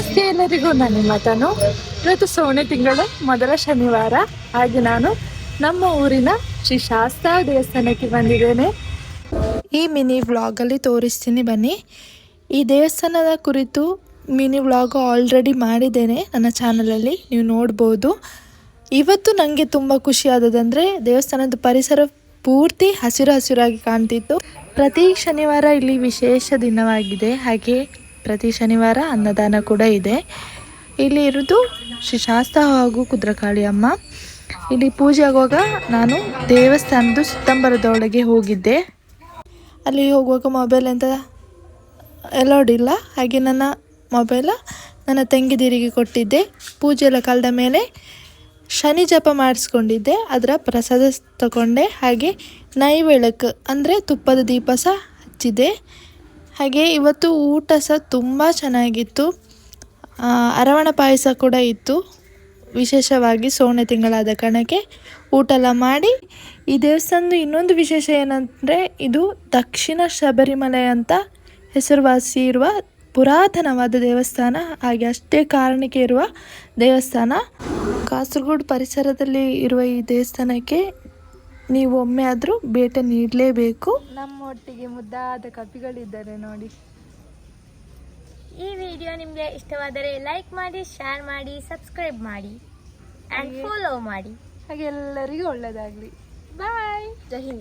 ನಮಸ್ತೆ ಎಲ್ಲರಿಗೂ, ನಾನು ನಿಮ್ಮ ತನು. ಇವತ್ತು ಸೋನೆ ತಿಂಗಳು ಮೊದಲ ಶನಿವಾರ. ಹಾಗೆ ನಾನು ನಮ್ಮ ಊರಿನ ಶ್ರೀ ಶಾಸ್ತಾ ದೇವಸ್ಥಾನಕ್ಕೆ ಬಂದಿದ್ದೇನೆ. ಈ ಮಿನಿ ವ್ಲಾಗಲ್ಲಿ ತೋರಿಸ್ತೀನಿ ಬನ್ನಿ. ಈ ದೇವಸ್ಥಾನದ ಕುರಿತು ಮಿನಿ ವ್ಲಾಗ್ ಆಲ್ರೆಡಿ ಮಾಡಿದ್ದೇನೆ ನನ್ನ ಚಾನಲಲ್ಲಿ, ನೀವು ನೋಡ್ಬೋದು. ಇವತ್ತು ನನಗೆ ತುಂಬ ಖುಷಿಯಾದದಂದರೆ ದೇವಸ್ಥಾನದ ಪರಿಸರ ಪೂರ್ತಿ ಹಸಿರು ಹಸಿರಾಗಿ ಕಾಣ್ತಿತ್ತು. ಪ್ರತಿ ಶನಿವಾರ ಇಲ್ಲಿ ವಿಶೇಷ ದಿನವಾಗಿದೆ. ಹಾಗೆ ಪ್ರತಿ ಶನಿವಾರ ಅನ್ನದಾನ ಕೂಡ ಇದೆ. ಇಲ್ಲಿ ಇರೋದು ಶ್ರೀ ಶಾಸ್ತಾ ಹಾಗೂ ಕುದ್ರಕಾಳಿ ಅಮ್ಮ. ಇಲ್ಲಿ ಪೂಜೆ ಆಗುವಾಗ ನಾನು ದೇವಸ್ಥಾನದ ಸುತ್ತಂಬರದೊಳಗೆ ಹೋಗಿದ್ದೆ. ಅಲ್ಲಿ ಹೋಗುವಾಗ ಮೊಬೈಲ್ ಅಂತ ಅಲೌಡ್ ಇಲ್ಲ. ಹಾಗೆ ನನ್ನ ಮೊಬೈಲ ನನ್ನ ತಂಗಿದಿರಿಗೆ ಕೊಟ್ಟಿದ್ದೆ. ಪೂಜೆ ಎಲ್ಲ ಕಳೆದ ಮೇಲೆ ಶನಿ ಜಪ ಮಾಡಿಸ್ಕೊಂಡಿದ್ದೆ. ಅದರ ಪ್ರಸಾದ ತಗೊಂಡೆ. ಹಾಗೆ ನೈವೇಳಕ್ಕೆ ಅಂದರೆ ತುಪ್ಪದ ದೀಪ ಸಹ ಹಚ್ಚಿದೆ. ಹಾಗೆ ಇವತ್ತು ಊಟ ಸಹ ತುಂಬ ಚೆನ್ನಾಗಿತ್ತು. ಅರವಣ ಪಾಯಸ ಕೂಡ ಇತ್ತು. ವಿಶೇಷವಾಗಿ ಸೋನೆ ತಿಂಗಳಾದ ಕಾರಣಕ್ಕೆ ಊಟ ಎಲ್ಲ ಮಾಡಿ, ಈ ದೇವಸ್ಥಾನದ ಇನ್ನೊಂದು ವಿಶೇಷ ಏನಂದರೆ ಇದು ದಕ್ಷಿಣ ಶಬರಿಮಲೆ ಅಂತ ಹೆಸರುವಾಸಿ ಇರುವ ಪುರಾತನವಾದ ದೇವಸ್ಥಾನ. ಹಾಗೆ ಅಷ್ಟೇ ಕಾರಣಕ್ಕೆ ಇರುವ ದೇವಸ್ಥಾನ. ಕಾಸರಗೋಡು ಪರಿಸರದಲ್ಲಿ ಇರುವ ಈ ದೇವಸ್ಥಾನಕ್ಕೆ ನೀವು ಒಮ್ಮೆ ಆದರೂ ಭೇಟಿ ನೀಡಲೇಬೇಕು. ನಮ್ಮೊಟ್ಟಿಗೆ ಮುದ್ದಾದ ಕಪಿಗಳಿದ್ದಾರೆ ನೋಡಿ. ಈ ವಿಡಿಯೋ ನಿಮಗೆ ಇಷ್ಟವಾದರೆ ಲೈಕ್ ಮಾಡಿ, ಶೇರ್ ಮಾಡಿ, ಸಬ್ಸ್ಕ್ರೈಬ್ ಮಾಡಿ ಆ್ಯಂಡ್ ಫಾಲೋ ಮಾಡಿ. ಹಾಗೆ ಎಲ್ಲರಿಗೂ ಒಳ್ಳೆಯದಾಗಲಿ. ಬಾಯ್. ಜೈ ಹಿಂದ್.